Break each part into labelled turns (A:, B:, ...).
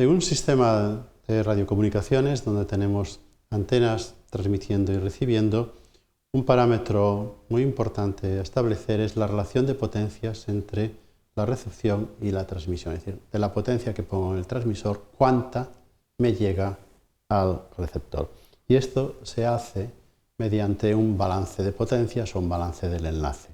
A: En un sistema de radiocomunicaciones donde tenemos antenas transmitiendo y recibiendo, un parámetro muy importante a establecer es la relación de potencias entre la recepción y la transmisión. Es decir, de la potencia que pongo en el transmisor, cuánta me llega al receptor. Y esto se hace mediante un balance de potencias o un balance del enlace.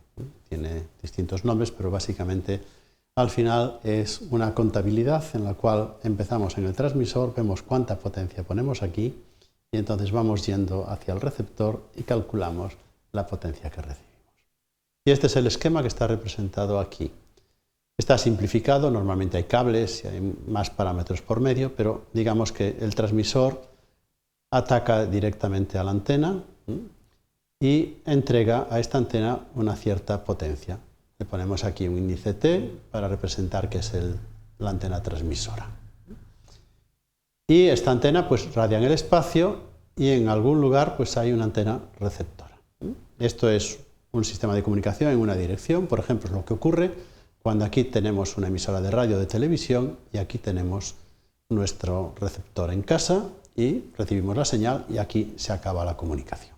A: Tiene distintos nombres, pero básicamente al final es una contabilidad en la cual empezamos en el transmisor, vemos cuánta potencia ponemos aquí y entonces vamos yendo hacia el receptor y calculamos la potencia que recibimos. Y este es el esquema que está representado aquí. Está simplificado, normalmente hay cables y hay más parámetros por medio, pero digamos que el transmisor ataca directamente a la antena y entrega a esta antena una cierta potencia. Le ponemos aquí un índice T para representar que es la antena transmisora. Y esta antena pues radia en el espacio y en algún lugar pues hay una antena receptora. Esto es un sistema de comunicación en una dirección, por ejemplo, es lo que ocurre cuando aquí tenemos una emisora de radio o de televisión y aquí tenemos nuestro receptor en casa y recibimos la señal y aquí se acaba la comunicación.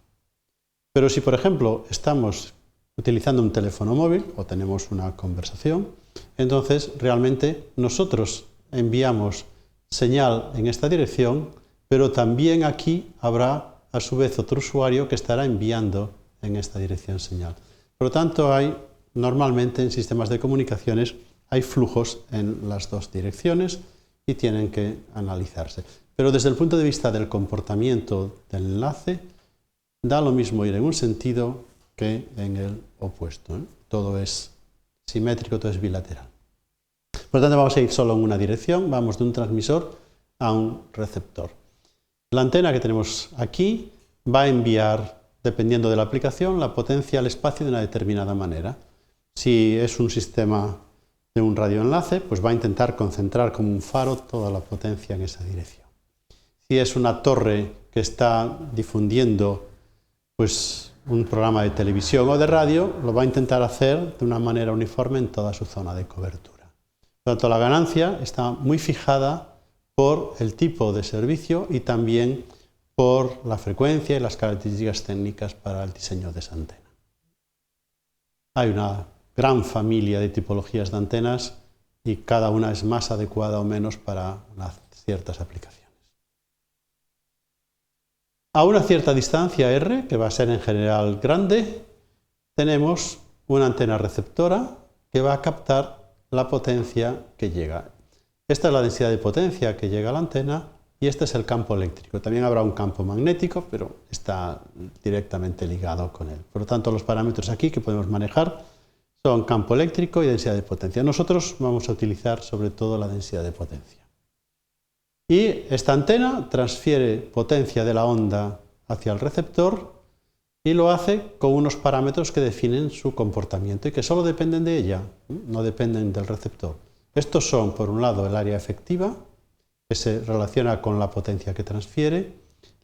A: Pero si, por ejemplo, estamos utilizando un teléfono móvil o tenemos una conversación, entonces realmente nosotros enviamos señal en esta dirección, pero también aquí habrá a su vez otro usuario que estará enviando en esta dirección señal. Por lo tanto, normalmente en sistemas de comunicaciones hay flujos en las dos direcciones y tienen que analizarse. Pero desde el punto de vista del comportamiento del enlace, da lo mismo ir en un sentido que en el opuesto. Todo es simétrico, todo es bilateral. Por lo tanto, vamos a ir solo en una dirección, vamos de un transmisor a un receptor. La antena que tenemos aquí va a enviar, dependiendo de la aplicación, la potencia al espacio de una determinada manera. Si es un sistema de un radioenlace, pues va a intentar concentrar como un faro toda la potencia en esa dirección. Si es una torre que está difundiendo pues, un programa de televisión o de radio, lo va a intentar hacer de una manera uniforme en toda su zona de cobertura. Por lo tanto, la ganancia está muy fijada por el tipo de servicio y también por la frecuencia y las características técnicas para el diseño de esa antena. Hay una gran familia de tipologías de antenas y cada una es más adecuada o menos para ciertas aplicaciones. A una cierta distancia R, que va a ser en general grande, tenemos una antena receptora que va a captar la potencia que llega. Esta es la densidad de potencia que llega a la antena y este es el campo eléctrico. También habrá un campo magnético, pero está directamente ligado con él. Por lo tanto, los parámetros aquí que podemos manejar son campo eléctrico y densidad de potencia. Nosotros vamos a utilizar sobre todo la densidad de potencia. Y esta antena transfiere potencia de la onda hacia el receptor y lo hace con unos parámetros que definen su comportamiento y que solo dependen de ella, no dependen del receptor. Estos son, por un lado, el área efectiva, que se relaciona con la potencia que transfiere,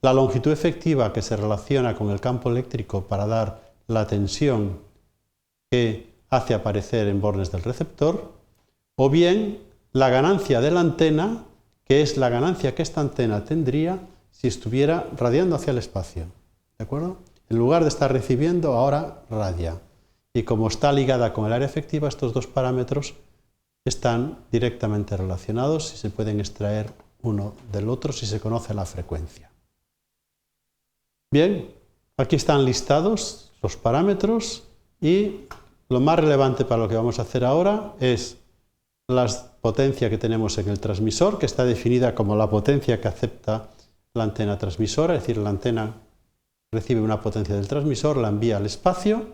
A: la longitud efectiva, que se relaciona con el campo eléctrico para dar la tensión que hace aparecer en bornes del receptor, o bien la ganancia de la antena, que es la ganancia que esta antena tendría si estuviera radiando hacia el espacio. ¿De acuerdo? En lugar de estar recibiendo, ahora radia. Y como está ligada con el área efectiva, estos dos parámetros están directamente relacionados y se pueden extraer uno del otro si se conoce la frecuencia. Bien, aquí están listados los parámetros y lo más relevante para lo que vamos a hacer ahora es la potencia que tenemos en el transmisor, que está definida como la potencia que acepta la antena transmisora, es decir, la antena recibe una potencia del transmisor, la envía al espacio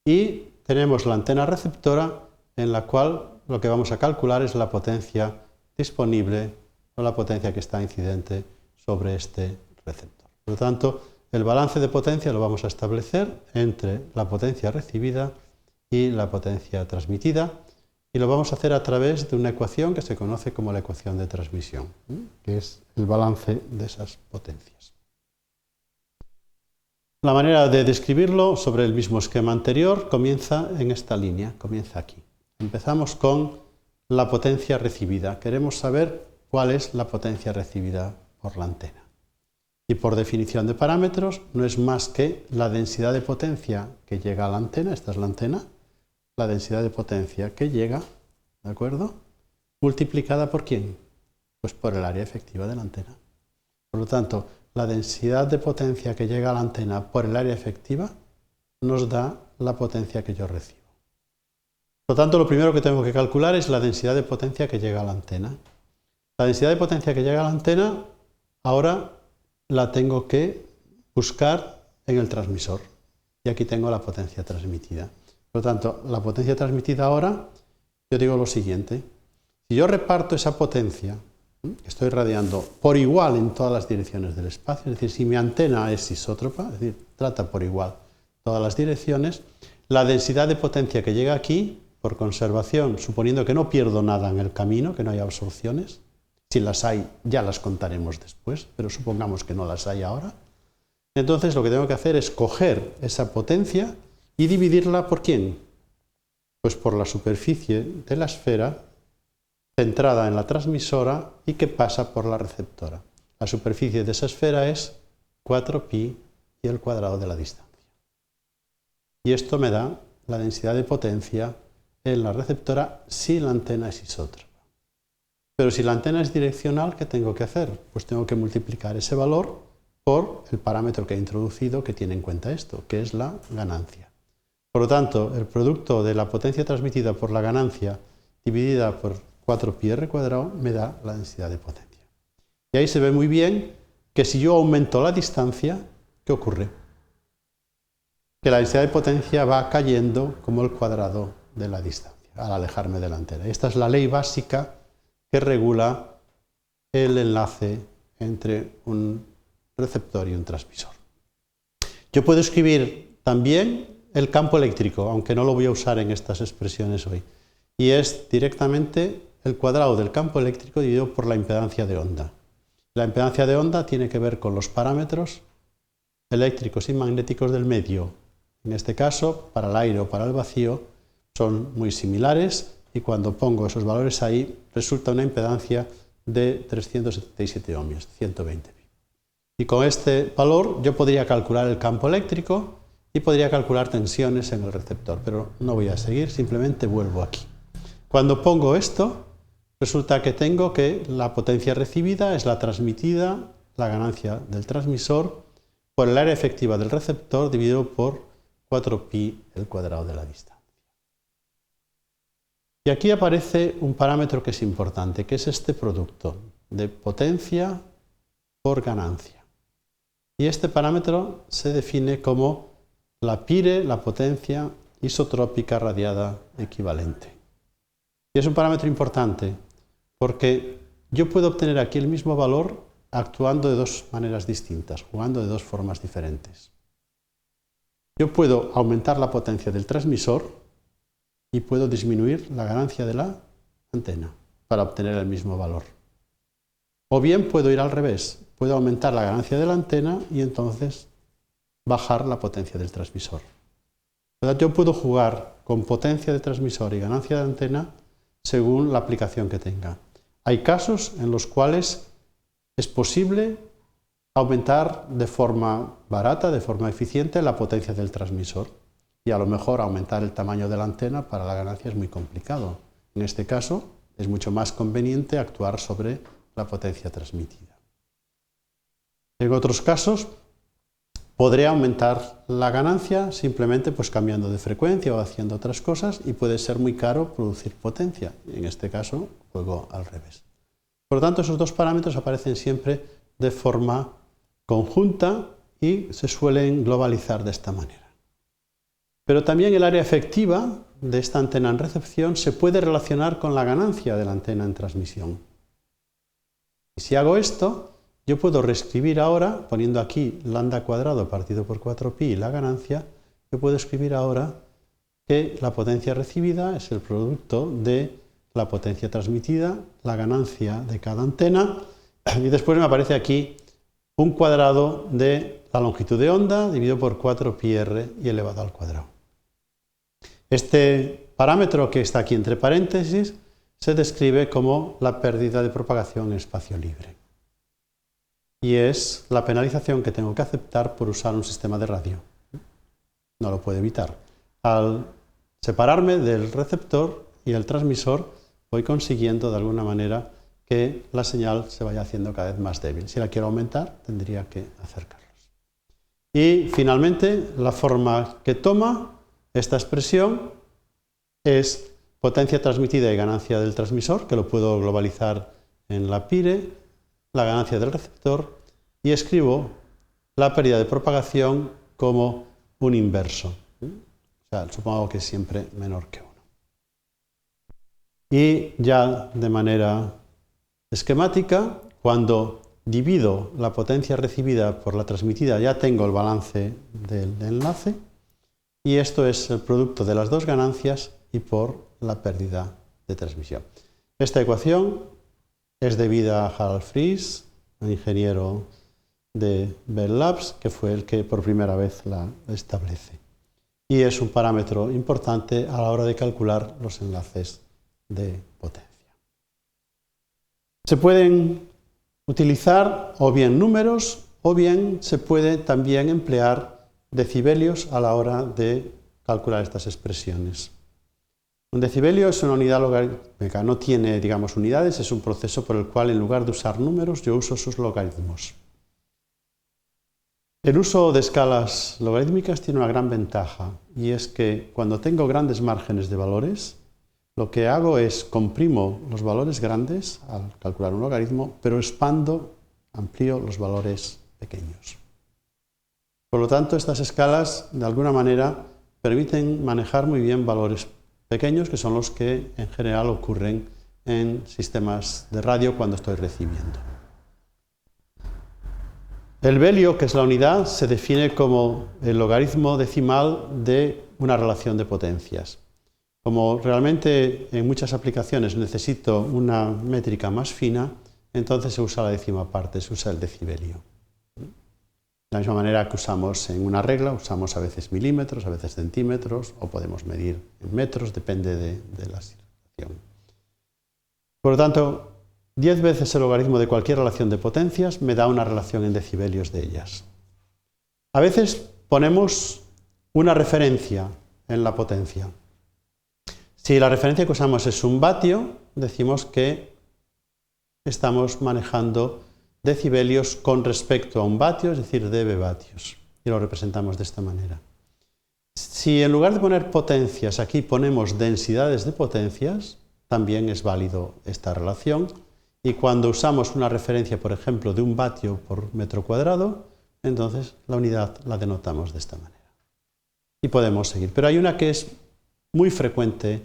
A: y tenemos la antena receptora en la cual lo que vamos a calcular es la potencia disponible o la potencia que está incidente sobre este receptor. Por lo tanto, el balance de potencia lo vamos a establecer entre la potencia recibida y la potencia transmitida y lo vamos a hacer a través de una ecuación que se conoce como la ecuación de transmisión, que es el balance de esas potencias. La manera de describirlo sobre el mismo esquema anterior comienza en esta línea, comienza aquí. Empezamos con la potencia recibida. Queremos saber cuál es la potencia recibida por la antena. Y por definición de parámetros no es más que la densidad de potencia que llega a la antena, esta es la antena, la densidad de potencia que llega, ¿de acuerdo?, multiplicada por ¿quién? Pues por el área efectiva de la antena. Por lo tanto, la densidad de potencia que llega a la antena por el área efectiva nos da la potencia que yo recibo. Por lo tanto, lo primero que tengo que calcular es la densidad de potencia que llega a la antena. La densidad de potencia que llega a la antena ahora la tengo que buscar en el transmisor. Y aquí tengo la potencia transmitida. Por lo tanto, la potencia transmitida ahora, yo digo lo siguiente. Si yo reparto esa potencia, que estoy radiando por igual en todas las direcciones del espacio, es decir, si mi antena es isótropa, es decir, trata por igual todas las direcciones, la densidad de potencia que llega aquí, por conservación, suponiendo que no pierdo nada en el camino, que no haya absorciones, si las hay ya las contaremos después, pero supongamos que no las hay ahora, entonces lo que tengo que hacer es coger esa potencia y dividirla ¿por quién? Pues por la superficie de la esfera centrada en la transmisora y que pasa por la receptora. La superficie de esa esfera es 4pi y el cuadrado de la distancia. Y esto me da la densidad de potencia en la receptora si la antena es isótropa. Pero si la antena es direccional, ¿qué tengo que hacer? Pues tengo que multiplicar ese valor por el parámetro que he introducido que tiene en cuenta esto, que es la ganancia. Por lo tanto, el producto de la potencia transmitida por la ganancia dividida por 4πr² me da la densidad de potencia. Y ahí se ve muy bien que si yo aumento la distancia, ¿qué ocurre? Que la densidad de potencia va cayendo como el cuadrado de la distancia al alejarme de la antena. Esta es la ley básica que regula el enlace entre un receptor y un transmisor. Yo puedo escribir también el campo eléctrico, aunque no lo voy a usar en estas expresiones hoy, y es directamente el cuadrado del campo eléctrico dividido por la impedancia de onda. La impedancia de onda tiene que ver con los parámetros eléctricos y magnéticos del medio. En este caso, para el aire o para el vacío, son muy similares y cuando pongo esos valores ahí, resulta una impedancia de 377 ohmios, 120 pi. Y con este valor yo podría calcular el campo eléctrico y podría calcular tensiones en el receptor, pero no voy a seguir, simplemente vuelvo aquí. Cuando pongo esto, resulta que tengo que la potencia recibida es la transmitida, la ganancia del transmisor, por el área efectiva del receptor dividido por 4pi el cuadrado de la distancia. Y aquí aparece un parámetro que es importante, que es este producto de potencia por ganancia. Y este parámetro se define como la pire, la potencia isotrópica radiada equivalente. Y es un parámetro importante porque yo puedo obtener aquí el mismo valor actuando de dos maneras distintas, jugando de dos formas diferentes. Yo puedo aumentar la potencia del transmisor y puedo disminuir la ganancia de la antena para obtener el mismo valor. O bien puedo ir al revés, puedo aumentar la ganancia de la antena y entonces bajar la potencia del transmisor. Por lo tanto, yo puedo jugar con potencia de transmisor y ganancia de antena según la aplicación que tenga. Hay casos en los cuales es posible aumentar de forma barata, de forma eficiente, la potencia del transmisor. Y a lo mejor aumentar el tamaño de la antena para la ganancia es muy complicado. En este caso es mucho más conveniente actuar sobre la potencia transmitida. En otros casos podré aumentar la ganancia simplemente pues cambiando de frecuencia o haciendo otras cosas y puede ser muy caro producir potencia. En este caso juego al revés. Por lo tanto, esos dos parámetros aparecen siempre de forma conjunta y se suelen globalizar de esta manera. Pero también el área efectiva de esta antena en recepción se puede relacionar con la ganancia de la antena en transmisión. Y si hago esto, yo puedo reescribir ahora, poniendo aquí lambda cuadrado partido por 4pi y la ganancia, yo puedo escribir ahora que la potencia recibida es el producto de la potencia transmitida, la ganancia de cada antena, y después me aparece aquí un cuadrado de la longitud de onda dividido por 4πr y elevado al cuadrado. Este parámetro que está aquí entre paréntesis se describe como la pérdida de propagación en espacio libre. Y es la penalización que tengo que aceptar por usar un sistema de radio. No lo puedo evitar. Al separarme del receptor y el transmisor, voy consiguiendo de alguna manera que la señal se vaya haciendo cada vez más débil. Si la quiero aumentar, tendría que acercarlos. Y finalmente, la forma que toma esta expresión es potencia transmitida y ganancia del transmisor, que lo puedo globalizar en la pire, la ganancia del receptor, y escribo la pérdida de propagación como un inverso. O sea, supongo que es siempre menor que 1. Y ya de manera esquemática, cuando divido la potencia recibida por la transmitida, ya tengo el balance del enlace, y esto es el producto de las dos ganancias y por la pérdida de transmisión. Esta ecuación es debida a Harald Fries, un ingeniero de Bell Labs, que fue el que por primera vez la establece. Y es un parámetro importante a la hora de calcular los enlaces de potencia. Se pueden utilizar o bien números o bien se puede también emplear decibelios a la hora de calcular estas expresiones. Un decibelio es una unidad logarítmica, no tiene, digamos, unidades, es un proceso por el cual en lugar de usar números yo uso sus logaritmos. El uso de escalas logarítmicas tiene una gran ventaja y es que cuando tengo grandes márgenes de valores, lo que hago es comprimo los valores grandes al calcular un logaritmo, pero amplío los valores pequeños. Por lo tanto, estas escalas de alguna manera permiten manejar muy bien valores pequeños, que son los que en general ocurren en sistemas de radio cuando estoy recibiendo. El velio, que es la unidad, se define como el logaritmo decimal de una relación de potencias. Como realmente en muchas aplicaciones necesito una métrica más fina, entonces se usa la décima parte, se usa el decibelio. De la misma manera que usamos en una regla, usamos a veces milímetros, a veces centímetros, o podemos medir en metros, depende de la situación. Por lo tanto, 10 veces el logaritmo de cualquier relación de potencias me da una relación en decibelios de ellas. A veces ponemos una referencia en la potencia. Si la referencia que usamos es un vatio, decimos que estamos manejando decibelios con respecto a un vatio, es decir, dB vatios, y lo representamos de esta manera. Si en lugar de poner potencias aquí ponemos densidades de potencias, también es válido esta relación, y cuando usamos una referencia, por ejemplo, de un vatio por metro cuadrado, entonces la unidad la denotamos de esta manera. Y podemos seguir. Pero hay una que es muy frecuente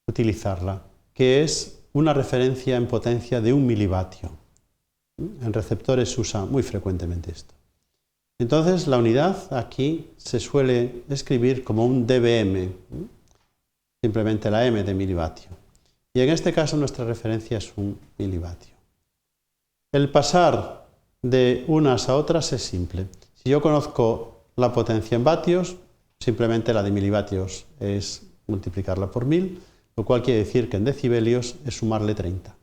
A: utilizarla, que es una referencia en potencia de 1 milivatio. En receptores se usa muy frecuentemente esto. Entonces la unidad aquí se suele escribir como un dBm, simplemente la m de milivatio. Y en este caso nuestra referencia es 1 milivatio. El pasar de unas a otras es simple. Si yo conozco la potencia en vatios, simplemente la de milivatios es multiplicarla por 1000, lo cual quiere decir que en decibelios es sumarle 30.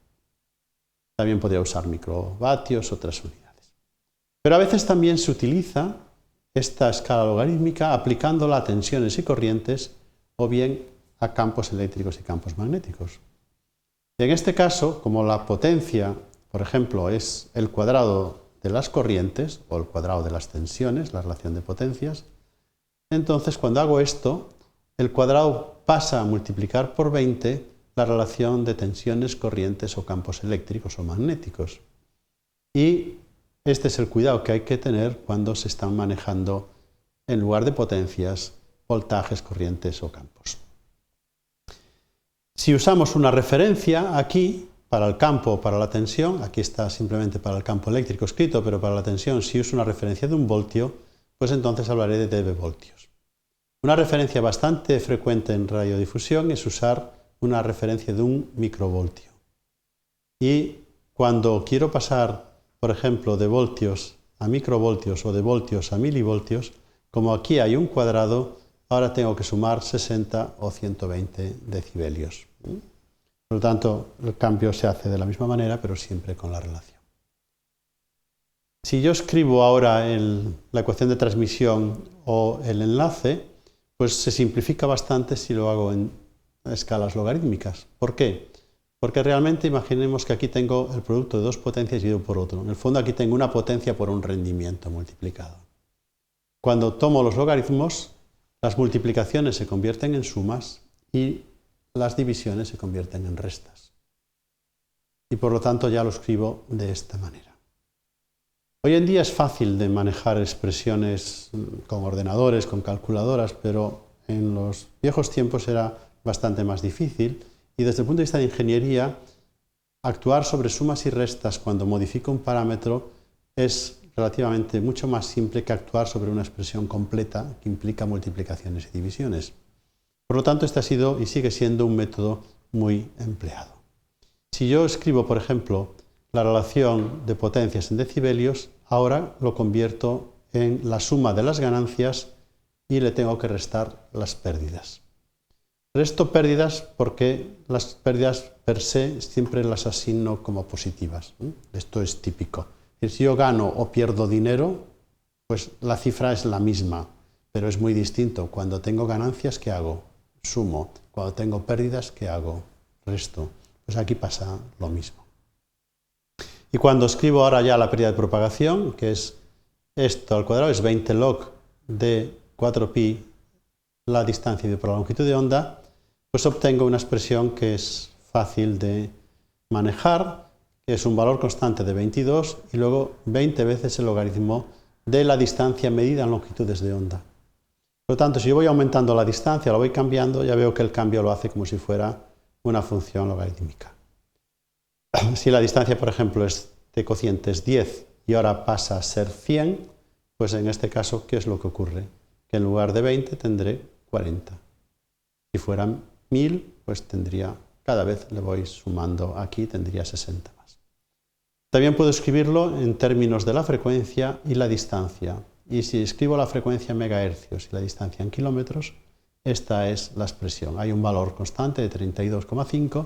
A: También podría usar microvatios, otras unidades. Pero a veces también se utiliza esta escala logarítmica aplicándola a tensiones y corrientes o bien a campos eléctricos y campos magnéticos. Y en este caso, como la potencia, por ejemplo, es el cuadrado de las corrientes o el cuadrado de las tensiones, la relación de potencias, entonces cuando hago esto, el cuadrado pasa a multiplicar por 20 la relación de tensiones, corrientes o campos eléctricos o magnéticos. Y este es el cuidado que hay que tener cuando se están manejando, en lugar de potencias, voltajes, corrientes o campos. Si usamos una referencia aquí, para el campo o para la tensión, aquí está simplemente para el campo eléctrico escrito, pero para la tensión, si uso una referencia de 1 voltio, pues entonces hablaré de dB voltios. Una referencia bastante frecuente en radiodifusión es usar una referencia de 1 microvoltio. Y cuando quiero pasar, por ejemplo, de voltios a microvoltios o de voltios a milivoltios, como aquí hay un cuadrado, ahora tengo que sumar 60 o 120 decibelios. Por lo tanto, el cambio se hace de la misma manera, pero siempre con la relación. Si yo escribo ahora la ecuación de transmisión o el enlace, pues se simplifica bastante si lo hago en escalas logarítmicas. ¿Por qué? Porque realmente imaginemos que aquí tengo el producto de dos potencias dividido por otro. En el fondo aquí tengo una potencia por un rendimiento multiplicado. Cuando tomo los logaritmos, las multiplicaciones se convierten en sumas y las divisiones se convierten en restas. Y por lo tanto ya lo escribo de esta manera. Hoy en día es fácil de manejar expresiones con ordenadores, con calculadoras, pero en los viejos tiempos era bastante más difícil y desde el punto de vista de ingeniería, actuar sobre sumas y restas cuando modifico un parámetro es relativamente mucho más simple que actuar sobre una expresión completa que implica multiplicaciones y divisiones. Por lo tanto, este ha sido y sigue siendo un método muy empleado. Si yo escribo, por ejemplo, la relación de potencias en decibelios, ahora lo convierto en la suma de las ganancias y le tengo que restar las pérdidas. Resto pérdidas porque las pérdidas per se siempre las asigno como positivas. Esto es típico. Si yo gano o pierdo dinero, pues la cifra es la misma, pero es muy distinto. Cuando tengo ganancias, ¿qué hago? Sumo. Cuando tengo pérdidas, ¿qué hago? Resto. Pues aquí pasa lo mismo. Y cuando escribo ahora ya la pérdida de propagación, que es esto al cuadrado, es 20 log de 4pi la distancia dividido por la longitud de onda, pues obtengo una expresión que es fácil de manejar, que es un valor constante de 22 y luego 20 veces el logaritmo de la distancia medida en longitudes de onda. Por lo tanto, si yo voy aumentando la distancia, lo voy cambiando, ya veo que el cambio lo hace como si fuera una función logarítmica. Si la distancia, por ejemplo, es de cociente es 10 y ahora pasa a ser 100, pues en este caso, ¿qué es lo que ocurre? Que en lugar de 20 tendré 40. Si fueran 1000, pues tendría, cada vez le voy sumando aquí, tendría 60 más. También puedo escribirlo en términos de la frecuencia y la distancia. Y si escribo la frecuencia en megahercios y la distancia en kilómetros, esta es la expresión. Hay un valor constante de 32,5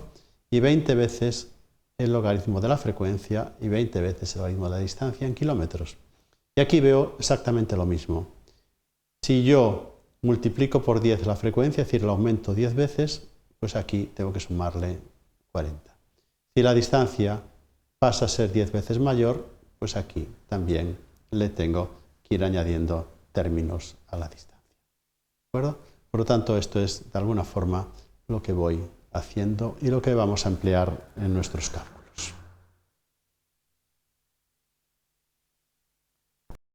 A: y 20 veces el logaritmo de la frecuencia y 20 veces el logaritmo de la distancia en kilómetros. Y aquí veo exactamente lo mismo. Si yo multiplico por 10 la frecuencia, es decir, lo aumento 10 veces, pues aquí tengo que sumarle 40. Si la distancia pasa a ser 10 veces mayor, pues aquí también le tengo que ir añadiendo términos a la distancia. ¿De acuerdo? Por lo tanto, esto es de alguna forma lo que voy haciendo y lo que vamos a emplear en nuestros cálculos.